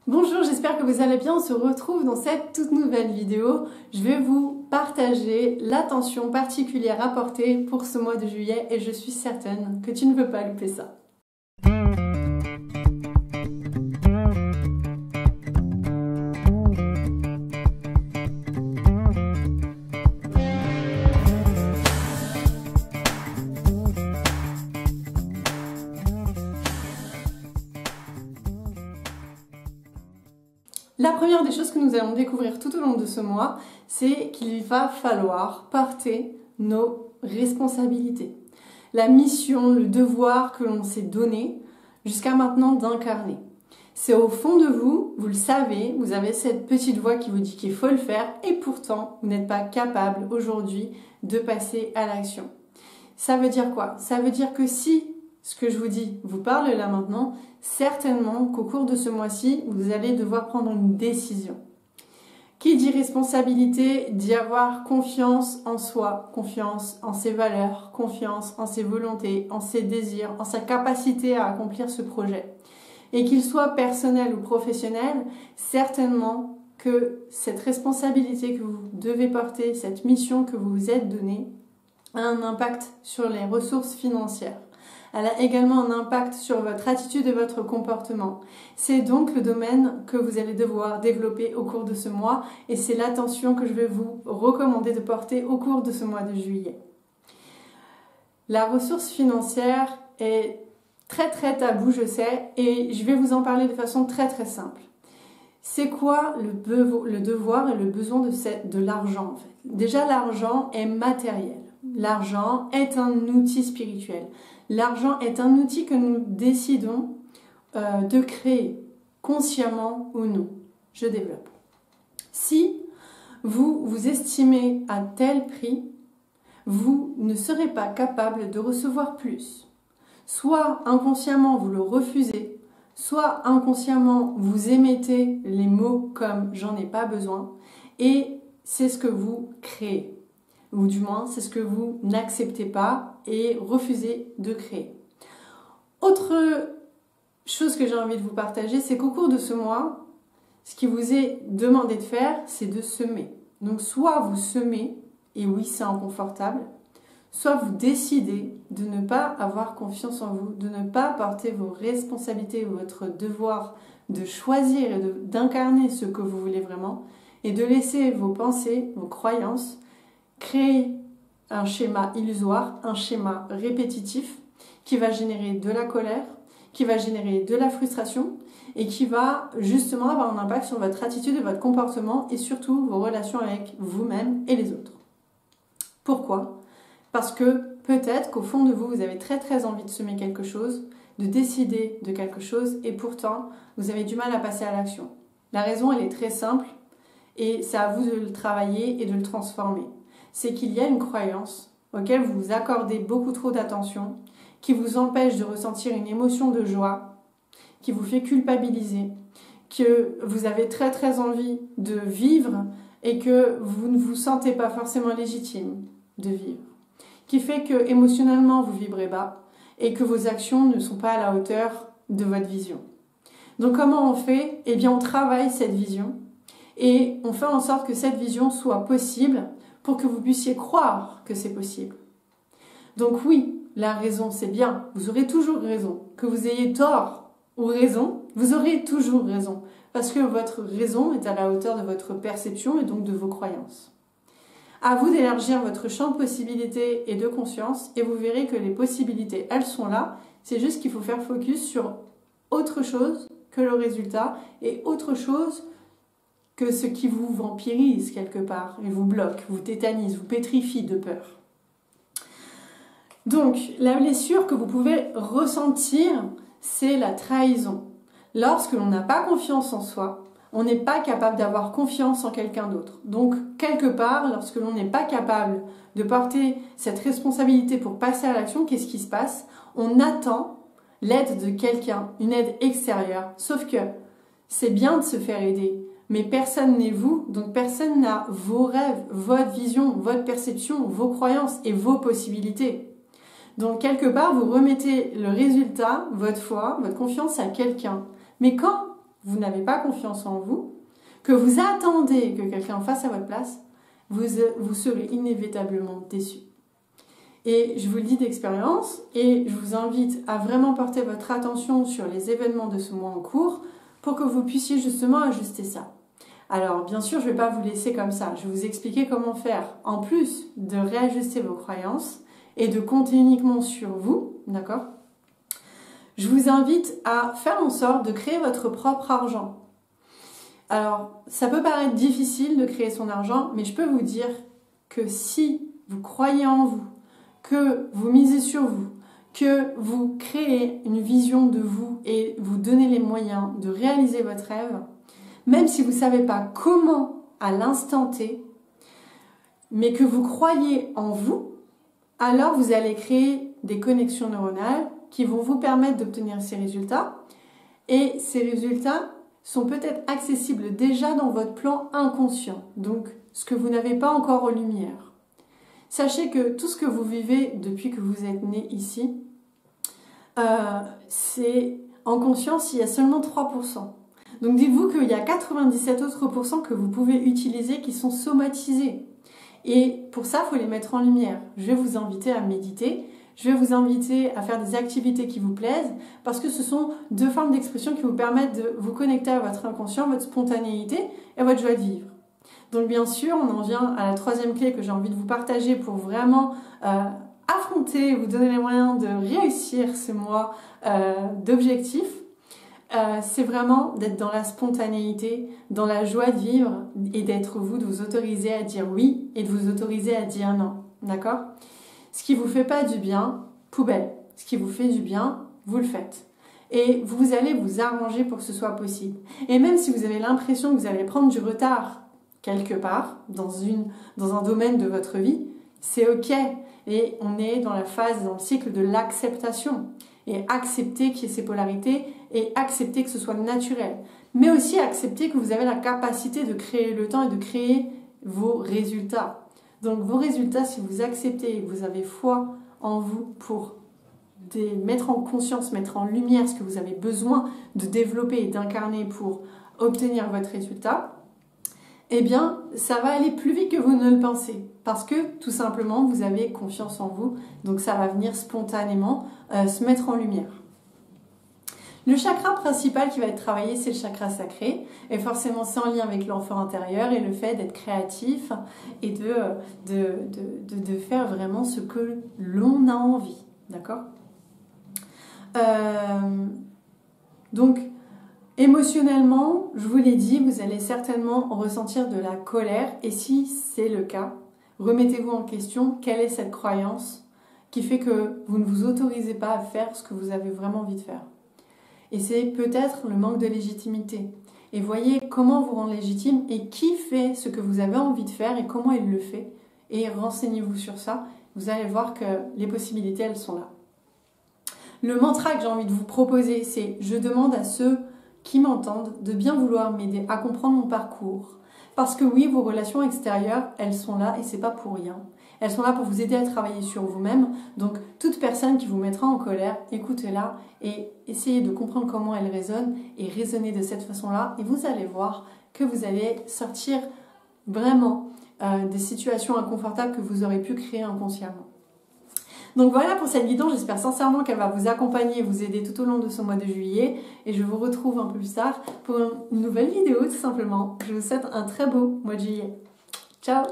Bonjour, j'espère que vous allez bien. On se retrouve dans cette toute nouvelle vidéo. Je vais vous partager l'attention particulière à porter pour ce mois de juillet et je suis certaine que tu ne veux pas louper ça. La première des choses que nous allons découvrir tout au long de ce mois, c'est qu'il va falloir porter nos responsabilités. La mission, le devoir que l'on s'est donné jusqu'à maintenant d'incarner. C'est au fond de vous, vous le savez, vous avez cette petite voix qui vous dit qu'il faut le faire et pourtant vous n'êtes pas capable aujourd'hui de passer à l'action. Ça veut dire quoi? Ça veut dire que si ce que je vous dis vous parle là maintenant, certainement qu'au cours de ce mois-ci, vous allez devoir prendre une décision. Qui dit responsabilité dit avoir confiance en soi, confiance en ses valeurs, confiance en ses volontés, en ses désirs, en sa capacité à accomplir ce projet. Et qu'il soit personnel ou professionnel, certainement que cette responsabilité que vous devez porter, cette mission que vous vous êtes donnée, a un impact sur les ressources financières. Elle a également un impact sur votre attitude et votre comportement. C'est donc le domaine que vous allez devoir développer au cours de ce mois et c'est l'attention que je vais vous recommander de porter au cours de ce mois de juillet. La ressource financière est très tabou, je sais, et je vais vous en parler de façon très simple. C'est quoi le devoir et le besoin de l'argent en fait? Déjà, l'argent est matériel. L'argent est un outil spirituel. L'argent est un outil que nous décidons de créer, consciemment ou non. Je développe. Si vous vous estimez à tel prix, vous ne serez pas capable de recevoir plus. Soit inconsciemment vous le refusez, soit inconsciemment vous émettez les mots comme « j'en ai pas besoin » et c'est ce que vous créez. Ou du moins, c'est ce que vous n'acceptez pas et refusez de créer. Autre chose que j'ai envie de vous partager, c'est qu'au cours de ce mois, ce qui vous est demandé de faire, c'est de semer. Donc soit vous semez, et oui, c'est inconfortable, soit vous décidez de ne pas avoir confiance en vous, de ne pas porter vos responsabilités, votre devoir de choisir et d'incarner ce que vous voulez vraiment, et de laisser vos pensées, vos croyances, créer un schéma illusoire, un schéma répétitif qui va générer de la colère, qui va générer de la frustration et qui va justement avoir un impact sur votre attitude et votre comportement et surtout vos relations avec vous-même et les autres. Pourquoi? Parce que peut-être qu'au fond de vous, vous avez très envie de semer quelque chose, de décider de quelque chose et pourtant vous avez du mal à passer à l'action. La raison, elle est très simple et c'est à vous de le travailler et de le transformer. C'est qu'il y a une croyance auquel vous vous accordez beaucoup trop d'attention, qui vous empêche de ressentir une émotion de joie, qui vous fait culpabiliser, que vous avez très envie de vivre et que vous ne vous sentez pas forcément légitime de vivre, qui fait que émotionnellement vous vibrez bas et que vos actions ne sont pas à la hauteur de votre vision. Donc comment on fait? Eh bien on travaille cette vision et on fait en sorte que cette vision soit possible pour que vous puissiez croire que c'est possible. Donc oui, la raison c'est bien, vous aurez toujours raison. Que vous ayez tort ou raison, vous aurez toujours raison. Parce que votre raison est à la hauteur de votre perception et donc de vos croyances. À vous d'élargir votre champ de possibilités et de conscience et vous verrez que les possibilités, elles sont là. C'est juste qu'il faut faire focus sur autre chose que le résultat et autre chose que ce qui vous vampirise quelque part et vous bloque, vous tétanise, vous pétrifie de peur. Donc, la blessure que vous pouvez ressentir, c'est la trahison. Lorsque l'on n'a pas confiance en soi, on n'est pas capable d'avoir confiance en quelqu'un d'autre. Donc, quelque part, lorsque l'on n'est pas capable de porter cette responsabilité pour passer à l'action, qu'est-ce qui se passe? On attend l'aide de quelqu'un, une aide extérieure. Sauf que c'est bien de se faire aider, mais personne n'est vous, donc personne n'a vos rêves, votre vision, votre perception, vos croyances et vos possibilités. Donc quelque part, vous remettez le résultat, votre foi, votre confiance à quelqu'un. Mais quand vous n'avez pas confiance en vous, que vous attendez que quelqu'un fasse à votre place, vous serez inévitablement déçu. Et je vous le dis d'expérience, et je vous invite à vraiment porter votre attention sur les événements de ce mois en cours pour que vous puissiez justement ajuster ça. Alors bien sûr, je ne vais pas vous laisser comme ça, je vais vous expliquer comment faire, en plus de réajuster vos croyances et de compter uniquement sur vous, d'accord ? Je vous invite à faire en sorte de créer votre propre argent. Alors, ça peut paraître difficile de créer son argent, mais je peux vous dire que si vous croyez en vous, que vous misez sur vous, que vous créez une vision de vous et vous donnez les moyens de réaliser votre rêve, même si vous ne savez pas comment à l'instant T, mais que vous croyez en vous, alors vous allez créer des connexions neuronales qui vont vous permettre d'obtenir ces résultats. Et ces résultats sont peut-être accessibles déjà dans votre plan inconscient, donc ce que vous n'avez pas encore en lumière. Sachez que tout ce que vous vivez depuis que vous êtes né ici, c'est en conscience, il y a seulement 3%. Donc dites-vous qu'il y a 97 autres pourcents que vous pouvez utiliser qui sont somatisés. Et pour ça, il faut les mettre en lumière. Je vais vous inviter à méditer. Je vais vous inviter à faire des activités qui vous plaisent parce que ce sont deux formes d'expression qui vous permettent de vous connecter à votre inconscient, votre spontanéité et votre joie de vivre. Donc bien sûr, on en vient à la troisième clé que j'ai envie de vous partager pour vraiment affronter, vous donner les moyens de réussir ce mois d'objectifs. C'est vraiment d'être dans la spontanéité, dans la joie de vivre et d'être vous, de vous autoriser à dire oui et de vous autoriser à dire non. D'accord ? Ce qui vous fait pas du bien, poubelle. Ce qui vous fait du bien, vous le faites. Et vous allez vous arranger pour que ce soit possible. Et même si vous avez l'impression que vous allez prendre du retard quelque part, dans un domaine de votre vie, c'est ok. Et on est dans la phase, dans le cycle de l'acceptation. Et accepter qu'il y ait ces polarités et accepter que ce soit naturel. Mais aussi accepter que vous avez la capacité de créer le temps et de créer vos résultats. Donc vos résultats, si vous acceptez et que vous avez foi en vous pour mettre en conscience, mettre en lumière ce que vous avez besoin de développer et d'incarner pour obtenir votre résultat, eh bien, ça va aller plus vite que vous ne le pensez. Parce que, tout simplement, vous avez confiance en vous. Donc, ça va venir spontanément se mettre en lumière. Le chakra principal qui va être travaillé, c'est le chakra sacré. Et forcément, c'est en lien avec l'enfant intérieur et le fait d'être créatif et de faire vraiment ce que l'on a envie. D'accord ? Donc, émotionnellement, je vous l'ai dit, vous allez certainement ressentir de la colère. Et si c'est le cas, remettez-vous en question, quelle est cette croyance qui fait que vous ne vous autorisez pas à faire ce que vous avez vraiment envie de faire. Et c'est peut-être le manque de légitimité. Et voyez comment vous rendre légitime et qui fait ce que vous avez envie de faire et comment il le fait. Et renseignez-vous sur ça. Vous allez voir que les possibilités, elles sont là. Le mantra que j'ai envie de vous proposer, c'est « Je demande à ceux qui m'entendent de bien vouloir m'aider à comprendre mon parcours. » Parce que oui, vos relations extérieures, elles sont là et c'est pas pour rien. Elles sont là pour vous aider à travailler sur vous-même. Donc, toute personne qui vous mettra en colère, écoutez-la et essayez de comprendre comment elle résonne et raisonnez de cette façon-là. Et vous allez voir que vous allez sortir vraiment des situations inconfortables que vous aurez pu créer inconsciemment. Donc voilà pour cette guidance, j'espère sincèrement qu'elle va vous accompagner et vous aider tout au long de ce mois de juillet. Et je vous retrouve un peu plus tard pour une nouvelle vidéo tout simplement. Je vous souhaite un très beau mois de juillet. Ciao!